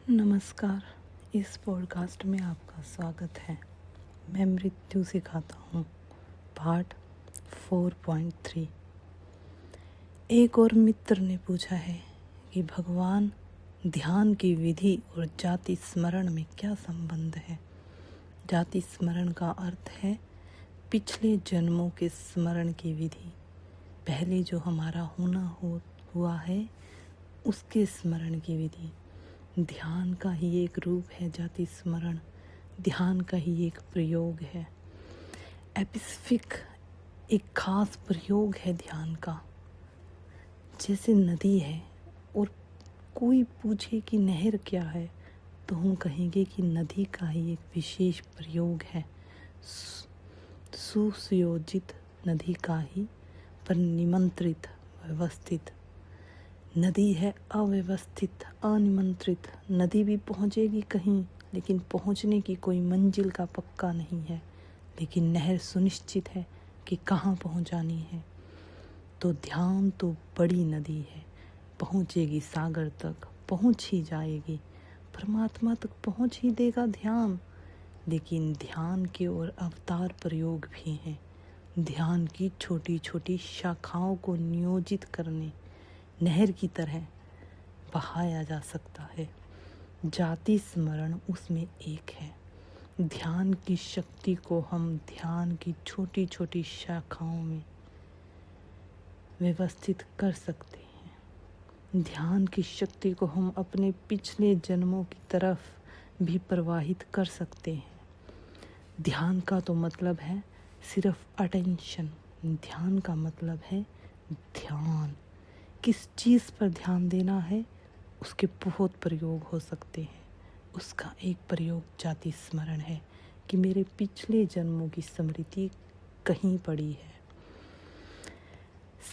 नमस्कार। इस पॉडकास्ट में आपका स्वागत है। मैं मृत्यु सिखाता हूँ, पार्ट 4.3। एक और मित्र ने पूछा है कि भगवान, ध्यान की विधि और जाति स्मरण में क्या संबंध है। जाति स्मरण का अर्थ है पिछले जन्मों के स्मरण की विधि। पहले जो हमारा हुआ है उसके स्मरण की विधि। ध्यान का ही एक रूप है जाति स्मरण, ध्यान का ही एक प्रयोग है। एपिस्फिक एक खास प्रयोग है ध्यान का। जैसे नदी है और कोई पूछे कि नहर क्या है तो हम कहेंगे कि नदी का ही एक विशेष प्रयोग है। सुसंयोजित नदी का ही, पर निमंत्रित, व्यवस्थित। नदी है अव्यवस्थित, अनिमंत्रित। नदी भी पहुँचेगी कहीं, लेकिन पहुँचने की कोई मंजिल का पक्का नहीं है। लेकिन नहर सुनिश्चित है कि कहाँ पहुँचानी है। तो ध्यान तो बड़ी नदी है, पहुँचेगी सागर तक, पहुँच ही जाएगी, परमात्मा तक पहुँच ही देगा ध्यान। लेकिन ध्यान के और अवतार प्रयोग भी हैं। ध्यान की छोटी छोटी शाखाओं को नियोजित करने नहर की तरह बहाया जा सकता है। जाति स्मरण उसमें एक है। ध्यान की शक्ति को हम ध्यान की छोटी छोटी शाखाओं में व्यवस्थित कर सकते हैं। ध्यान की शक्ति को हम अपने पिछले जन्मों की तरफ भी प्रवाहित कर सकते हैं। ध्यान का तो मतलब है सिर्फ अटेंशन। ध्यान का मतलब है ध्यान। किस चीज़ पर ध्यान देना है उसके बहुत प्रयोग हो सकते हैं। उसका एक प्रयोग जाति स्मरण है कि मेरे पिछले जन्मों की स्मृति कहीं पड़ी है।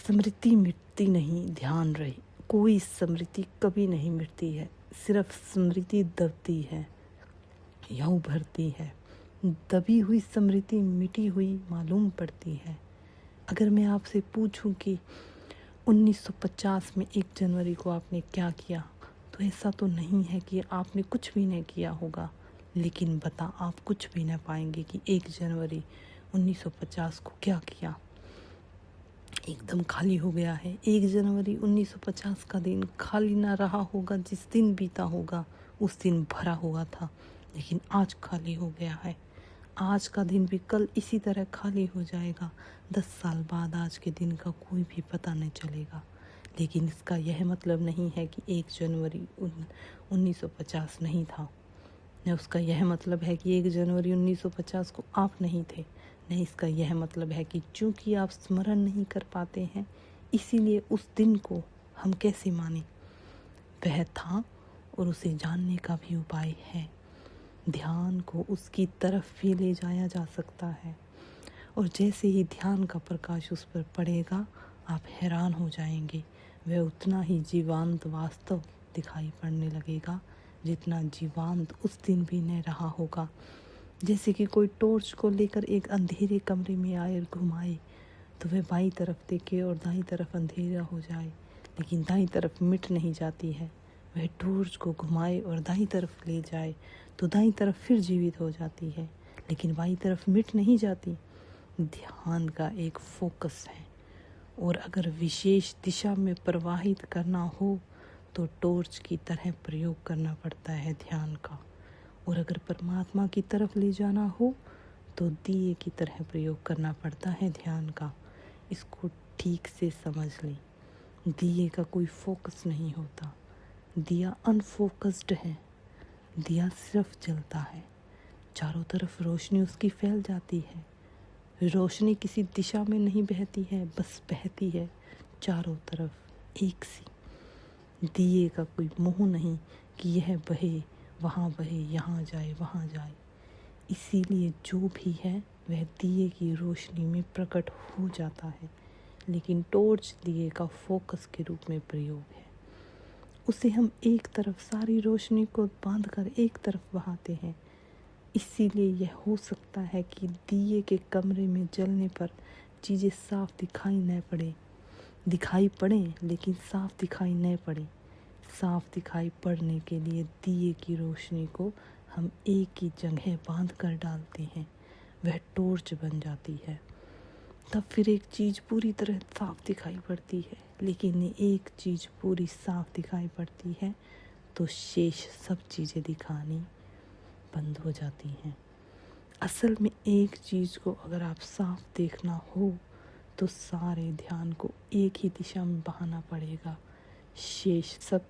स्मृति मिटती नहीं, ध्यान रही। कोई स्मृति कभी नहीं मिटती है, सिर्फ स्मृति दबती है या उभरती है। दबी हुई स्मृति मिटी हुई मालूम पड़ती है। अगर मैं आपसे पूछूं कि 1950 में 1 जनवरी को आपने क्या किया, तो ऐसा तो नहीं है कि आपने कुछ भी नहीं किया होगा। लेकिन आप कुछ भी नहीं पाएंगे कि 1 जनवरी 1950 को क्या किया। एकदम खाली हो गया है। 1 जनवरी 1950 का दिन खाली ना रहा होगा। जिस दिन बीता होगा उस दिन भरा हुआ था, लेकिन आज खाली हो गया है। आज का दिन भी कल इसी तरह खाली हो जाएगा। 10 साल बाद आज के दिन का कोई भी पता नहीं चलेगा। लेकिन इसका यह मतलब नहीं है कि 1 जनवरी 1950 नहीं था। न उसका यह मतलब है कि 1 जनवरी 1950 को आप नहीं थे। नहीं, इसका यह मतलब है कि चूंकि आप स्मरण नहीं कर पाते हैं, इसीलिए उस दिन को हम कैसे माने। वह था और उसे जानने का भी उपाय है। ध्यान को उसकी तरफ भी ले जाया जा सकता है, और जैसे ही ध्यान का प्रकाश उस पर पड़ेगा आप हैरान हो जाएंगे। वह उतना ही जीवांत वास्तव दिखाई पड़ने लगेगा जितना जीवांत उस दिन भी नहीं रहा होगा। जैसे कि कोई टॉर्च को लेकर एक अंधेरे कमरे में आए और घुमाए तो वह बाईं तरफ देखे और दाईं तरफ अंधेरा हो जाए, लेकिन दाईं तरफ मिट नहीं जाती है। वह टॉर्च को घुमाए और दाईं तरफ ले जाए तो दाईं तरफ फिर जीवित हो जाती है, लेकिन बाईं तरफ मिट नहीं जाती। ध्यान का एक फोकस है, और अगर विशेष दिशा में प्रवाहित करना हो तो टॉर्च की तरह प्रयोग करना पड़ता है ध्यान का। और अगर परमात्मा की तरफ ले जाना हो तो दिए की तरह प्रयोग करना पड़ता है ध्यान का। इसको ठीक से समझ लें। दिए का कोई फोकस नहीं होता। दिया अनफोकस्ड है। दिया सिर्फ जलता है, चारों तरफ रोशनी उसकी फैल जाती है। रोशनी किसी दिशा में नहीं बहती है, बस बहती है चारों तरफ एक सी। दिए का कोई मुँह नहीं कि यह बहे, वहाँ बहे, यहाँ जाए, वहाँ जाए। इसीलिए जो भी है वह दिए की रोशनी में प्रकट हो जाता है, लेकिन टॉर्च दिए का फोकस के रूप में प्रयोग है। उसे हम एक तरफ सारी रोशनी को बांधकर एक तरफ बहाते हैं। इसीलिए यह हो सकता है कि दिए के कमरे में जलने पर चीज़ें साफ दिखाई न पड़े, दिखाई पड़े लेकिन साफ दिखाई न पड़े। साफ दिखाई पड़ने के लिए दिए की रोशनी को हम एक ही जगह बांध कर डालते हैं, वह टॉर्च बन जाती है। तब फिर एक चीज़ पूरी तरह साफ दिखाई पड़ती है। लेकिन एक चीज़ पूरी साफ दिखाई पड़ती है तो शेष सब चीज़ें दिखानी बंद हो जाती हैं। असल में एक चीज़ को अगर आप साफ देखना हो तो सारे ध्यान को एक ही दिशा में बहाना पड़ेगा, शेष सब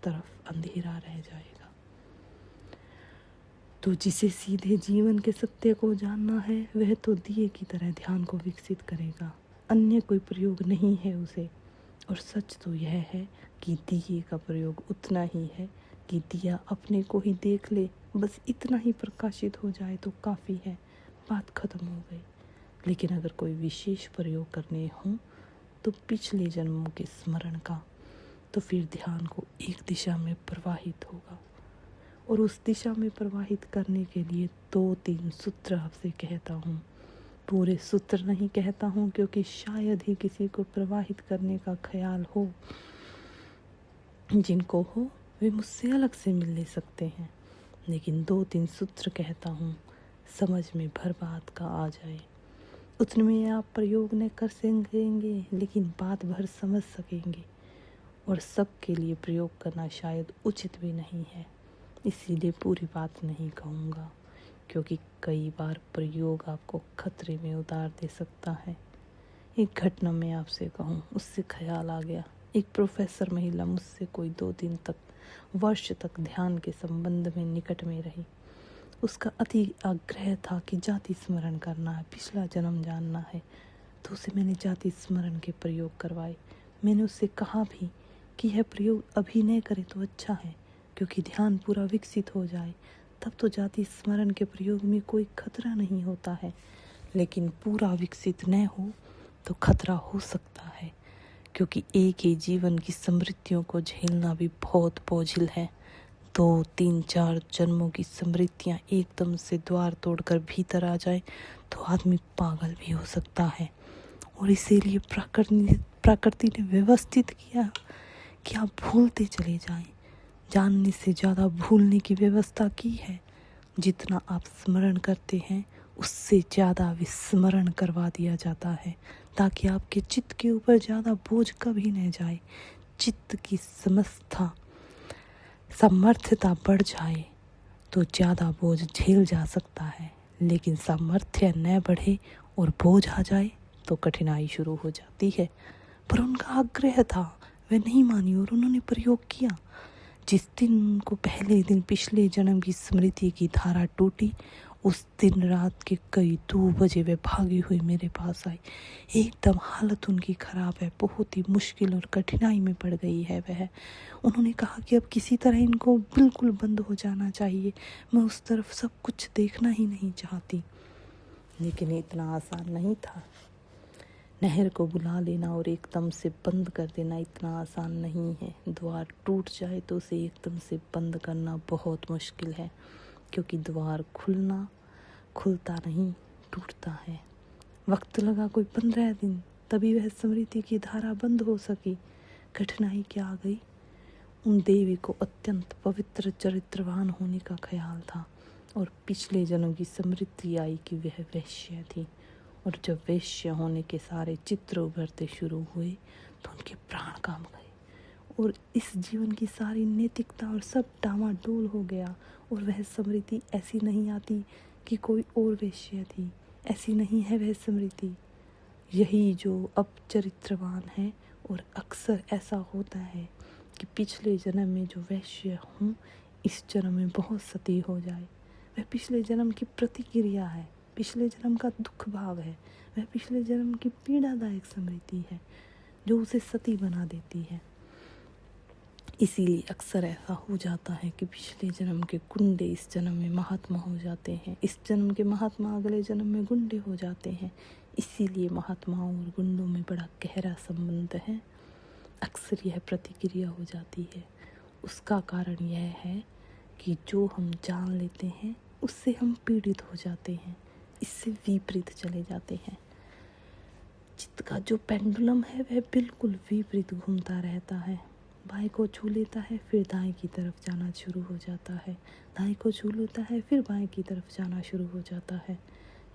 तरफ अंधेरा रह जाएगा। तो जिसे सीधे जीवन के सत्य को जानना है वह तो दिए की तरह ध्यान को विकसित करेगा, अन्य कोई प्रयोग नहीं है उसे। और सच तो यह है कि दिए का प्रयोग उतना ही है कि दिया अपने को ही देख ले, बस इतना ही प्रकाशित हो जाए तो काफ़ी है, बात खत्म हो गई। लेकिन अगर कोई विशेष प्रयोग करने हों तो पिछले जन्मों के स्मरण का, तो फिर ध्यान को एक दिशा में प्रवाहित होगा। और उस दिशा में प्रवाहित करने के लिए 2-3 सूत्र आपसे कहता हूँ। पूरे सूत्र नहीं कहता हूँ क्योंकि शायद ही किसी को प्रवाहित करने का ख्याल हो। जिनको हो वे मुझसे अलग से मिल ले सकते हैं, लेकिन 2-3 सूत्र कहता हूँ, समझ में भर बात का आ जाए। उतने में आप प्रयोग न कर सकेंगे लेकिन बात भर समझ सकेंगे। और सबके लिए प्रयोग करना शायद उचित भी नहीं है, इसीलिए पूरी बात नहीं कहूँगा, क्योंकि कई बार प्रयोग आपको खतरे में उतार दे सकता है। एक घटना मैं आपसे कहूँ, उससे ख्याल आ गया। एक प्रोफेसर महिला मुझसे कोई 2 दिन तक, वर्ष तक ध्यान के संबंध में निकट में रही। उसका अति आग्रह था कि जाति स्मरण करना है, पिछला जन्म जानना है। तो उसे मैंने जाति स्मरण के प्रयोग करवाए। मैंने उससे कहा भी कि यह प्रयोग अभी नहीं करे तो अच्छा है, क्योंकि ध्यान पूरा विकसित हो जाए तब तो जाति स्मरण के प्रयोग में कोई खतरा नहीं होता है। लेकिन पूरा विकसित न हो तो खतरा हो सकता है, क्योंकि एक ही जीवन की स्मृतियों को झेलना भी बहुत बोझिल है। 2-3-4 जन्मों की स्मृतियाँ एकदम से द्वार तोड़कर भीतर आ जाए तो आदमी पागल भी हो सकता है। और इसीलिए प्रकृति ने व्यवस्थित किया कि आप भूलते चले जाएं। जानने से ज़्यादा भूलने की व्यवस्था की है। जितना आप स्मरण करते हैं उससे ज़्यादा विस्मरण करवा दिया जाता है, ताकि आपके चित्त के ऊपर ज़्यादा बोझ कभी न जाए। चित्त की सामर्थ्यता बढ़ जाए तो ज़्यादा बोझ झेल जा सकता है, लेकिन सामर्थ्य न बढ़े और बोझ आ जाए तो कठिनाई शुरू हो जाती है। पर उनका आग्रह था, वह नहीं मानी और उन्होंने प्रयोग किया। जिस दिन उनको पहले दिन पिछले जन्म की स्मृति की धारा टूटी, उस दिन रात के कई 2 बजे वे भागी हुई मेरे पास आई। एकदम हालत उनकी ख़राब है, बहुत ही मुश्किल और कठिनाई में पड़ गई है वह। उन्होंने कहा कि अब किसी तरह इनको बिल्कुल बंद हो जाना चाहिए, मैं उस तरफ सब कुछ देखना ही नहीं चाहती। लेकिन इतना आसान नहीं था। नहर को बुला लेना और एकदम से बंद कर देना इतना आसान नहीं है। द्वार टूट जाए तो उसे एकदम से बंद करना बहुत मुश्किल है, क्योंकि द्वार खुलता नहीं, टूटता है। वक्त लगा कोई 15 दिन, तभी वह स्मृति की धारा बंद हो सकी। कठिनाई क्या आ गई? उन देवी को अत्यंत पवित्र चरित्रवान होने का ख्याल था और पिछले जन्म की स्मृति आई कि वह वैश्य थी। और जब वैश्य होने के सारे चित्र उभरते शुरू हुए तो उनके प्राण काम गए और इस जीवन की सारी नैतिकता और सब डामाडोल हो गया। और वह स्मृति ऐसी नहीं आती कि कोई और वैश्य थी, ऐसी नहीं है वह स्मृति। यही जो अब चरित्रवान है। और अक्सर ऐसा होता है कि पिछले जन्म में जो वैश्य हूँ इस जन्म में बहुत सती हो जाए। वह पिछले जन्म की प्रतिक्रिया है, पिछले जन्म का दुख भाव है, वह पिछले जन्म की पीड़ादायक स्मृति है जो उसे सती बना देती है। इसीलिए अक्सर ऐसा हो जाता है कि पिछले जन्म के गुंडे इस जन्म में महात्मा हो जाते हैं, इस जन्म के महात्मा अगले जन्म में गुंडे हो जाते हैं। इसीलिए महात्माओं और गुंडों में बड़ा गहरा संबंध है। अक्सर यह प्रतिक्रिया हो जाती है। उसका कारण यह है कि जो हम जान लेते हैं उससे हम पीड़ित हो जाते हैं, इससे विपरीत चले जाते हैं। चित्त का जो पेंडुलम है वह बिल्कुल विपरीत घूमता रहता है। बाएं को छू लेता है फिर दाएं की तरफ जाना शुरू हो जाता है, दाएं को छू लेता है फिर बाएं की तरफ जाना शुरू हो जाता है।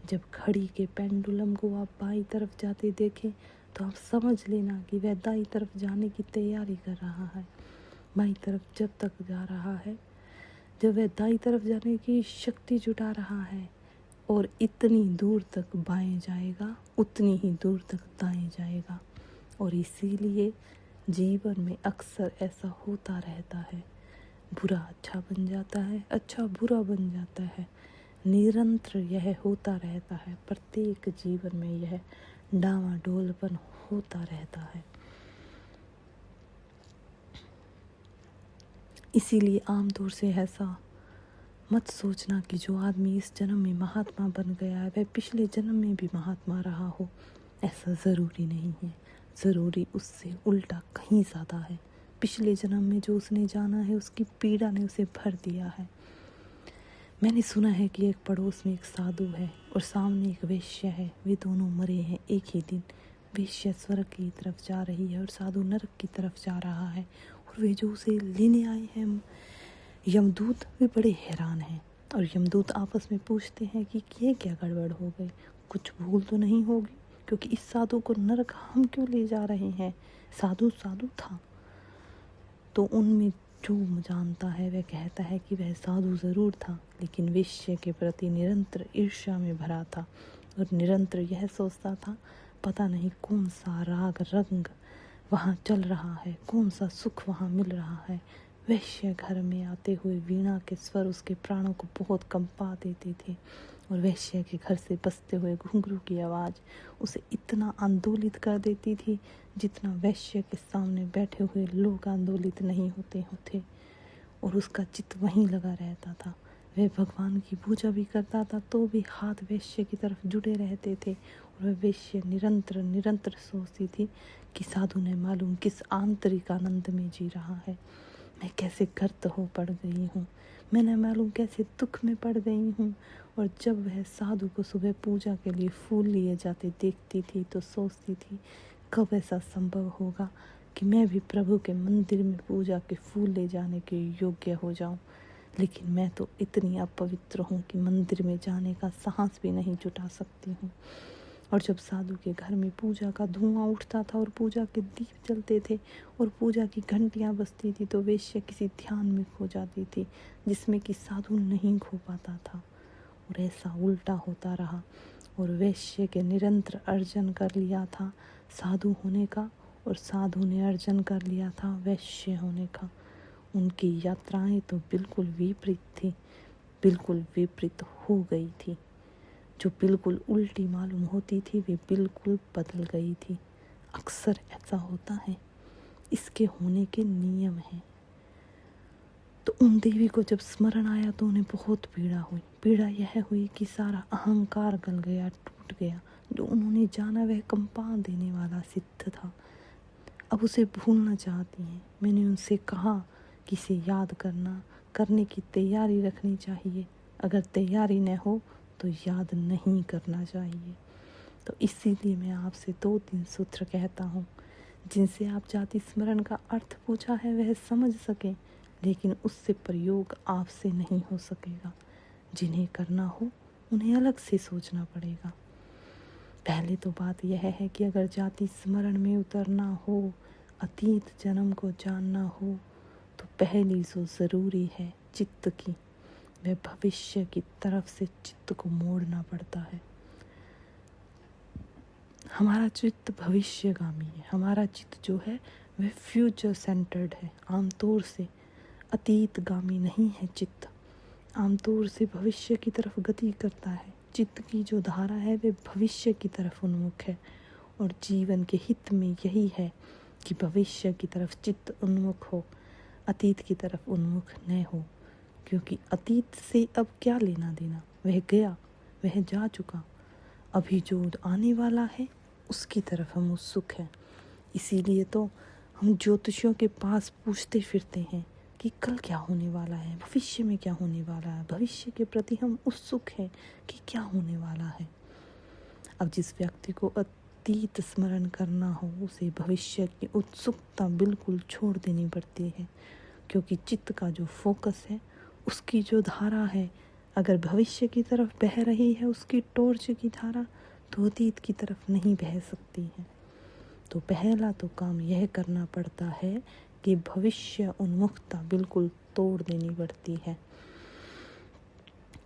जब घड़ी के पेंडुलम को आप बाईं तरफ जाते देखें तो आप समझ लेना कि वह दाईं तरफ जाने की तैयारी कर रहा है। बाईं तरफ जब तक जा रहा है, जब वह दाईं तरफ जाने की शक्ति जुटा रहा है और इतनी दूर तक बाएं जाएगा उतनी ही दूर तक दाएं जाएगा। और इसीलिए जीवन में अक्सर ऐसा होता रहता है, बुरा अच्छा बन जाता है, अच्छा बुरा बन जाता है। निरंतर यह होता रहता है, प्रत्येक जीवन में यह डावाडोलपन होता रहता है। इसीलिए आमतौर से ऐसा मत सोचना कि जो आदमी इस जन्म में महात्मा बन गया है वह पिछले जन्म में भी महात्मा रहा हो। ऐसा ज़रूरी नहीं है, ज़रूरी उससे उल्टा कहीं ज़्यादा है। पिछले जन्म में जो उसने जाना है उसकी पीड़ा ने उसे भर दिया है। मैंने सुना है कि एक पड़ोस में एक साधु है और सामने एक वेश्या है। वे दोनों मरे हैं एक ही दिन। वेश्या स्वर्ग की तरफ जा रही है और साधु नरक की तरफ जा रहा है। और वे जो उसे लेने आए हैं यमदूत, वे बड़े हैरान हैं और यमदूत आपस में पूछते हैं कि ये क्या गड़बड़ हो गई, कुछ भूल तो नहीं होगी, क्योंकि इस साधु को नरक हम क्यों ले जा रहे हैं। साधु साधु था। तो उनमें जो जानता है वह कहता है कि वह साधु ज़रूर था, लेकिन वेश्या के प्रति निरंतर ईर्ष्या में भरा था और निरंतर यह सोचता था पता नहीं कौन सा राग रंग वहाँ चल रहा है, कौन सा सुख वहाँ मिल रहा है। वेश्या घर में आते हुए वीणा के स्वर उसके प्राणों को बहुत कंपा देते थे और वेश्या के घर से बजते हुए घुंघरू की आवाज़ उसे इतना आंदोलित कर देती थी जितना वेश्या के सामने बैठे हुए लोग आंदोलित नहीं होते। और उसका चित्त वहीं लगा रहता था। वह भगवान की पूजा भी करता था तो भी हाथ वेश्या की तरफ जुड़े रहते थे और वह वेश्या निरंतर सोचती थी कि साधु ने मालूम किस आंतरिक आनंद में जी रहा है, मैं कैसे गर्त हो पड़ गई हूँ, मैंने मालूम कैसे दुख में पड़ गई हूँ। और जब वह साधु को सुबह पूजा के लिए फूल लिए जाते देखती थी तो सोचती थी कब ऐसा संभव होगा कि मैं भी प्रभु के मंदिर में पूजा के फूल ले जाने के योग्य हो जाऊं। लेकिन मैं तो इतनी अपवित्र हूँ कि मंदिर में जाने का साहस भी नहीं जुटा सकती हूँ। और जब साधु के घर में पूजा का धुआं उठता था और पूजा के दीप जलते थे और पूजा की घंटियाँ बजती थी तो वेश्या किसी ध्यान में खो जाती थी जिसमें कि साधु नहीं खो पाता था। और ऐसा उल्टा होता रहा और वेश्या के निरंतर अर्जन कर लिया था साधु होने का और साधु ने अर्जन कर लिया था वैश्य होने का। उनकी यात्राएं तो बिल्कुल विपरीत थी, बिल्कुल विपरीत हो गई थी। जो बिल्कुल उल्टी मालूम होती थी वे बिल्कुल बदल गई थी। अक्सर ऐसा होता है, इसके होने के नियम हैं। तो उन देवी को जब स्मरण आया तो उन्हें बहुत पीड़ा हुई। पीड़ा यह हुई कि सारा अहंकार गल गया, टूट गया। जो उन्होंने जाना वह कंपा देने वाला सिद्ध था। अब उसे भूलना चाहती हैं। मैंने उनसे कहा कि इसे याद करने की तैयारी रखनी चाहिए। अगर तैयारी न हो तो याद नहीं करना चाहिए। तो इसीलिए मैं आपसे 2-3 सूत्र कहता हूँ जिनसे आप जाति स्मरण का अर्थ पूछा है वह समझ सकें, लेकिन उससे प्रयोग आपसे नहीं हो सकेगा। जिन्हें करना हो उन्हें अलग से सोचना पड़ेगा। पहले तो बात यह है कि अगर जाति स्मरण में उतरना हो, अतीत जन्म को जानना हो, तो पहली जो ज़रूरी है चित्त की, वह भविष्य की तरफ से चित्त को मोड़ना पड़ता है। हमारा चित्त भविष्यगामी है। हमारा चित्त जो है वह फ्यूचर सेंटर्ड है। आमतौर से अतीतगामी नहीं है चित्त, आमतौर से भविष्य की तरफ गति करता है। चित्त की जो धारा है वह भविष्य की तरफ उन्मुख है और जीवन के हित में यही है कि भविष्य की तरफ चित्त उन्मुख हो, अतीत की तरफ उन्मुख न हो। क्योंकि अतीत से अब क्या लेना देना, वह गया, वह जा चुका। अभी जो आने वाला है उसकी तरफ हम उत्सुक हैं। इसीलिए तो हम ज्योतिषियों के पास पूछते फिरते हैं कि कल क्या होने वाला है, भविष्य में क्या होने वाला है। भविष्य के प्रति हम उत्सुक हैं कि क्या होने वाला है। अब जिस व्यक्ति को अतीत स्मरण करना हो, उसे भविष्य की उत्सुकता बिल्कुल छोड़ देनी पड़ती है, क्योंकि चित्त का जो फोकस है, उसकी जो धारा है, अगर भविष्य की तरफ बह रही है उसकी टॉर्च की धारा, तो अतीत की तरफ नहीं बह सकती है। तो पहला तो काम यह करना पड़ता है कि भविष्य उन्मुखता बिल्कुल तोड़ देनी पड़ती है।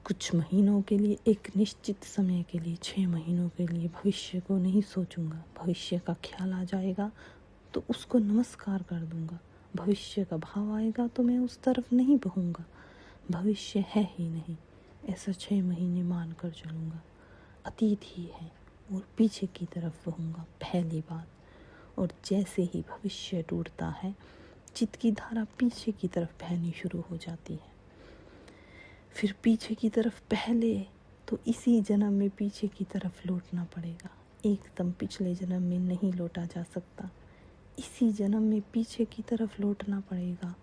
कुछ महीनों के लिए, एक निश्चित समय के लिए, 6 महीनों के लिए भविष्य को नहीं सोचूंगा। भविष्य का ख्याल आ जाएगा तो उसको नमस्कार कर दूंगा। भविष्य का भाव आएगा तो मैं उस तरफ नहीं बहूंगा। भविष्य है ही नहीं, ऐसा 6 महीने मान कर चलूँगा। अतीत ही है और पीछे की तरफ बहूंगा, पहली बात। और जैसे ही भविष्य टूटता है, चित्त की धारा पीछे की तरफ बहनी शुरू हो जाती है। फिर पीछे की तरफ पहले तो इसी जन्म में पीछे की तरफ लौटना पड़ेगा। एकदम पिछले जन्म में नहीं लौटा जा सकता, इसी जन्म में पीछे की तरफ लौटना पड़ेगा।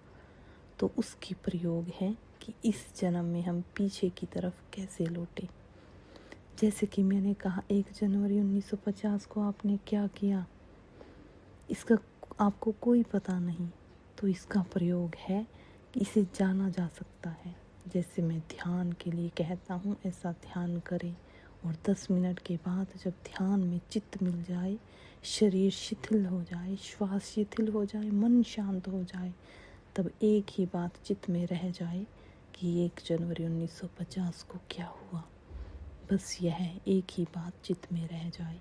तो उसकी प्रयोग है कि इस जन्म में हम पीछे की तरफ कैसे लौटे। जैसे कि मैंने कहा 1 जनवरी 1950 को आपने क्या किया, इसका आपको कोई पता नहीं, तो इसका प्रयोग है कि इसे जाना जा सकता है। जैसे मैं ध्यान के लिए कहता हूँ, ऐसा ध्यान करें और 10 मिनट के बाद जब ध्यान में चित्त मिल जाए, शरीर शिथिल हो जाए, श्वास शिथिल हो जाए, मन शांत हो जाए, तब एक ही बात चित्त में रह जाए कि 1 जनवरी 1950 को क्या हुआ। बस यह एक ही बात चित्त में रह जाए,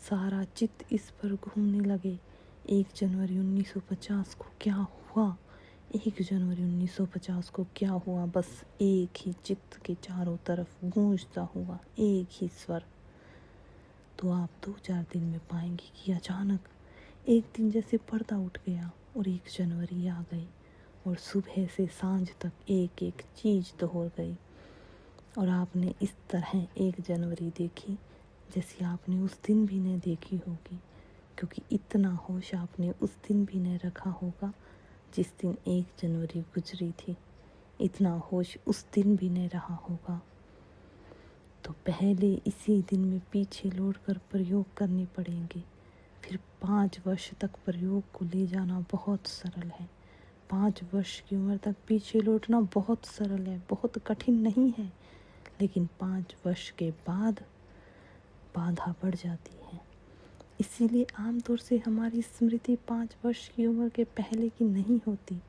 सारा चित्त इस पर घूमने लगे। 1 जनवरी 1950 को क्या हुआ, 1 जनवरी 1950 को क्या हुआ, बस एक ही चित्त के चारों तरफ गूंजता हुआ एक ही स्वर। तो आप 2-4 दिन में पाएंगे कि अचानक एक दिन जैसे पर्दा उठ गया और 1 जनवरी आ गई और सुबह से सांझ तक एक एक चीज़ दोहर गई और आपने इस तरह 1 जनवरी देखी जैसे आपने उस दिन भी नहीं देखी होगी, क्योंकि इतना होश आपने उस दिन भी नहीं रखा होगा जिस दिन 1 जनवरी गुजरी थी। इतना होश उस दिन भी नहीं रहा होगा। तो पहले इसी दिन में पीछे लौटकर प्रयोग करने पड़ेंगे। फिर 5 वर्ष तक प्रयोग को ले जाना बहुत सरल है। 5 वर्ष की उम्र तक पीछे लौटना बहुत सरल है, बहुत कठिन नहीं है। लेकिन 5 वर्ष के बाद बाधा बढ़ जाती है। इसीलिए आमतौर से हमारी स्मृति 5 वर्ष की उम्र के पहले की नहीं होती।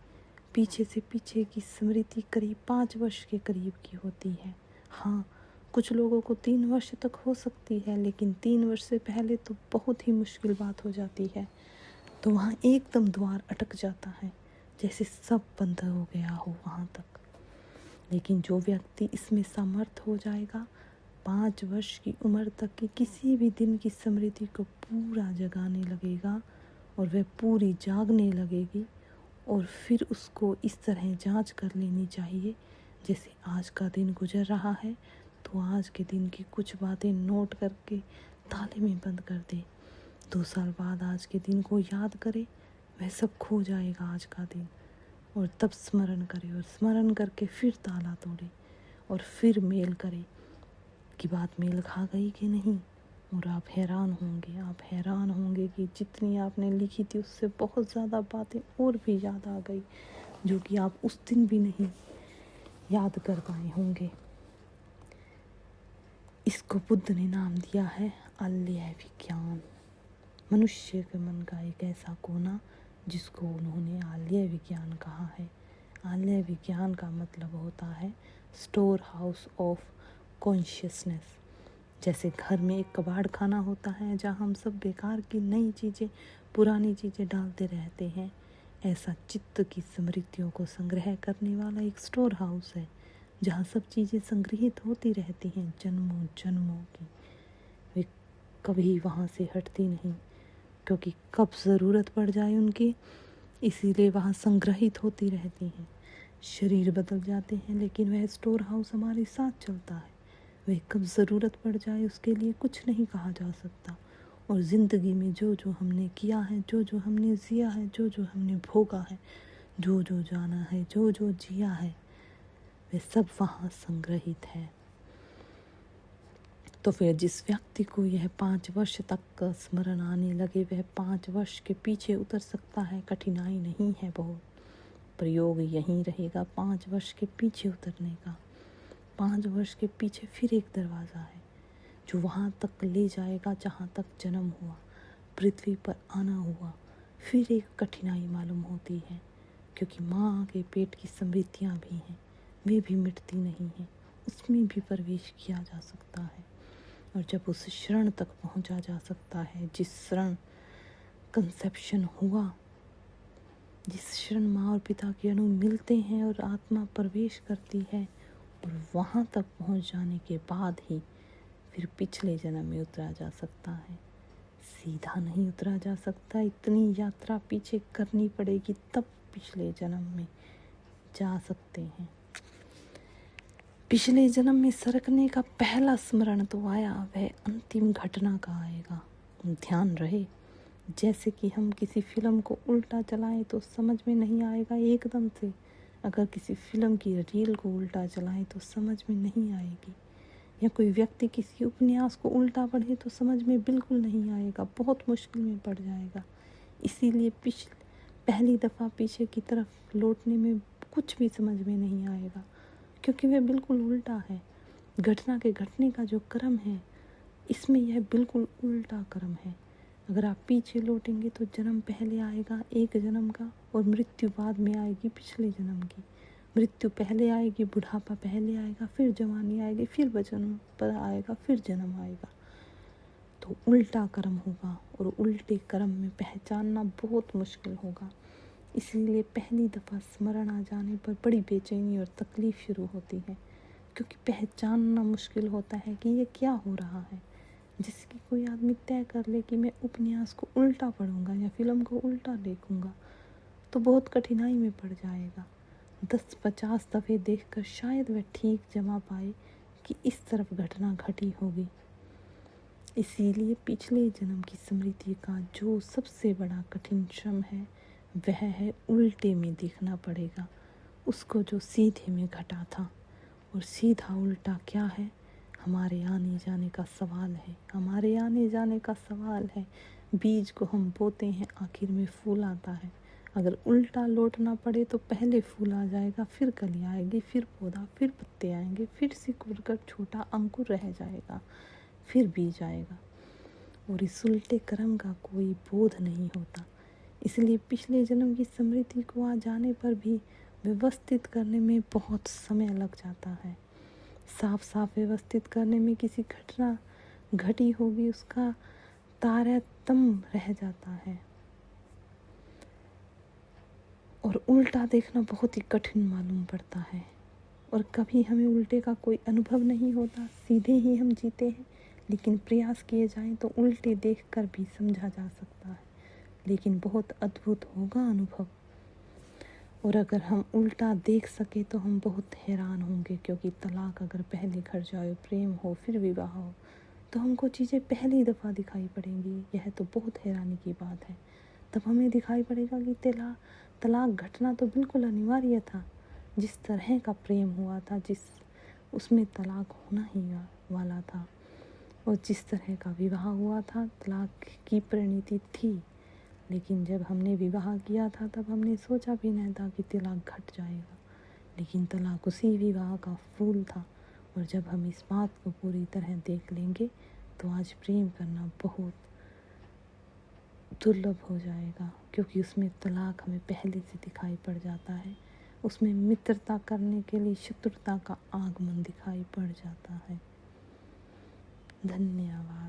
पीछे से पीछे की स्मृति करीब 5 वर्ष के करीब की होती है। हाँ, कुछ लोगों को 3 वर्ष तक हो सकती है, लेकिन 3 वर्ष से पहले तो बहुत ही मुश्किल बात हो जाती है। तो वहाँ एकदम द्वार अटक जाता है, जैसे सब बंद हो गया हो वहाँ तक। लेकिन जो व्यक्ति इसमें समर्थ हो जाएगा, 5 वर्ष की उम्र तक की किसी भी दिन की स्मृति को पूरा जगाने लगेगा और वह पूरी जागने लगेगी। और फिर उसको इस तरह जांच कर लेनी चाहिए, जैसे आज का दिन गुजर रहा है तो आज के दिन की कुछ बातें नोट करके ताले में बंद कर दे। 2 साल बाद आज के दिन को याद करे, वह सब खो जाएगा आज का दिन। और तब स्मरण करे और स्मरण करके फिर ताला तोड़े और फिर मेल करे कि बात मेल खा गई कि नहीं। और आप हैरान होंगे कि जितनी आपने लिखी थी उससे बहुत ज़्यादा बातें और भी याद आ गई, जो कि आप उस दिन भी नहीं याद कर पाए होंगे। इसको बुद्ध ने नाम दिया है आल्य विज्ञान। मनुष्य के मन का एक ऐसा कोना जिसको उन्होंने आल्य विज्ञान कहा है। आल्य विज्ञान का मतलब होता है स्टोर हाउस ऑफ कॉन्शियसनेस। जैसे घर में एक कबाड़ खाना होता है जहाँ हम सब बेकार की नई चीज़ें, पुरानी चीज़ें डालते रहते हैं, ऐसा चित्त की स्मृतियों को संग्रह करने वाला एक स्टोर हाउस है, जहाँ सब चीज़ें संग्रहित होती रहती हैं जन्मों जन्मों की। वे कभी वहाँ से हटती नहीं, क्योंकि कब ज़रूरत पड़ जाए उनकी, इसीलिए वहाँ संग्रहित होती रहती हैं। शरीर बदल जाते हैं लेकिन वह स्टोर हाउस हमारे साथ चलता है। वह कब ज़रूरत पड़ जाए उसके लिए कुछ नहीं कहा जा सकता। और ज़िंदगी में जो जो हमने किया है, जो जो हमने जिया है, जो जो हमने भोगा है, जो जो जाना है, जो जो जिया है, वह सब वहाँ संग्रहित है। तो फिर जिस व्यक्ति को यह 5 वर्ष तक का स्मरण आने लगे वह 5 वर्ष के पीछे उतर सकता है। कठिनाई नहीं है बहुत, प्रयोग यहीं रहेगा 5 वर्ष के पीछे उतरने का। 5 वर्ष के पीछे फिर एक दरवाज़ा है जो वहाँ तक ले जाएगा जहाँ तक जन्म हुआ, पृथ्वी पर आना हुआ। फिर एक कठिनाई मालूम होती है, क्योंकि माँ के पेट की समृद्धियाँ भी हैं, वे भी मिटती नहीं हैं, उसमें भी प्रवेश किया जा सकता है। और जब उस क्षण तक पहुँचा जा सकता है जिस क्षण कंसेप्शन हुआ, जिस क्षण माँ और पिता के अणु मिलते हैं और आत्मा प्रवेश करती है, और वहाँ तक पहुँच जाने के बाद ही फिर पिछले जन्म में उतरा जा सकता है। सीधा नहीं उतरा जा सकता, इतनी यात्रा पीछे करनी पड़ेगी तब पिछले जन्म में जा सकते हैं। पिछले जन्म में सरकने का पहला स्मरण तो आया, वह अंतिम घटना का आएगा। ध्यान रहे, जैसे कि हम किसी फिल्म को उल्टा चलाएं तो समझ में नहीं आएगा एकदम से, अगर किसी फिल्म की रील को उल्टा चलाएं तो समझ में नहीं आएगी, या कोई व्यक्ति किसी उपन्यास को उल्टा पढ़े तो समझ में बिल्कुल नहीं आएगा, बहुत मुश्किल में पड़ जाएगा। इसीलिए पहली दफ़ा पीछे की तरफ लौटने में कुछ भी समझ में नहीं आएगा, क्योंकि वह बिल्कुल उल्टा है। घटना के घटने का जो क्रम है, इसमें यह बिल्कुल उल्टा क्रम है। अगर आप पीछे लौटेंगे तो जन्म पहले आएगा एक जन्म का, और मृत्यु बाद में आएगी पिछले जन्म की। मृत्यु पहले आएगी, बुढ़ापा पहले आएगा, फिर जवानी आएगी, फिर बचपन पर आएगा, फिर जन्म आएगा। तो उल्टा कर्म होगा, और उल्टे कर्म में पहचानना बहुत मुश्किल होगा। इसीलिए पहली दफ़ा स्मरण आ जाने पर बड़ी बेचैनी और तकलीफ़ शुरू होती है, क्योंकि पहचानना मुश्किल होता है कि ये क्या हो रहा है। जैसे कि कोई आदमी तय कर ले कि मैं उपन्यास को उल्टा पढ़ूंगा या फिल्म को उल्टा देखूंगा, तो बहुत कठिनाई में पड़ जाएगा। 10-50 दफ़े देखकर शायद वह ठीक जमा पाए कि इस तरफ घटना घटी होगी। इसीलिए पिछले जन्म की स्मृति का जो सबसे बड़ा कठिन श्रम है वह है उल्टे में देखना पड़ेगा उसको जो सीधे में घटा था। और सीधा उल्टा क्या है, हमारे आने जाने का सवाल है। हमारे आने जाने का सवाल है। बीज को हम बोते हैं, आखिर में फूल आता है। अगर उल्टा लौटना पड़े तो पहले फूल आ जाएगा, फिर कली आएगी, फिर पौधा, फिर पत्ते आएंगे, फिर सिकुड़ कर छोटा अंकुर रह जाएगा, फिर बीज आएगा। और इस उल्टे कर्म का कोई बोध नहीं होता। इसलिए पिछले जन्म की स्मृति को आ जाने पर भी व्यवस्थित करने में बहुत समय लग जाता है। साफ साफ व्यवस्थित करने में किसी घटना घटी होगी उसका तारतम्य रह जाता है। और उल्टा देखना बहुत ही कठिन मालूम पड़ता है। और कभी हमें उल्टे का कोई अनुभव नहीं होता, सीधे ही हम जीते हैं। लेकिन प्रयास किए जाएं तो उल्टे देखकर भी समझा जा सकता है, लेकिन बहुत अद्भुत होगा अनुभव। और अगर हम उल्टा देख सके तो हम बहुत हैरान होंगे, क्योंकि तलाक अगर पहले घर जाए, प्रेम हो, फिर विवाह हो, तो हमको चीज़ें पहली दफ़ा दिखाई पड़ेंगी। यह तो बहुत हैरानी की बात है। तब हमें दिखाई पड़ेगा कि तलाक घटना तो बिल्कुल अनिवार्य था। जिस तरह का प्रेम हुआ था, उसमें तलाक होना ही वाला था, और जिस तरह का विवाह हुआ था तलाक की परिणति थी। लेकिन जब हमने विवाह किया था तब हमने सोचा भी नहीं था कि तलाक घट जाएगा, लेकिन तलाक उसी विवाह का फूल था। और जब हम इस बात को पूरी तरह देख लेंगे तो आज प्रेम करना बहुत दुर्लभ हो जाएगा, क्योंकि उसमें तलाक हमें पहले से दिखाई पड़ जाता है। उसमें मित्रता करने के लिए शत्रुता का आगमन दिखाई पड़ जाता है। धन्यवाद।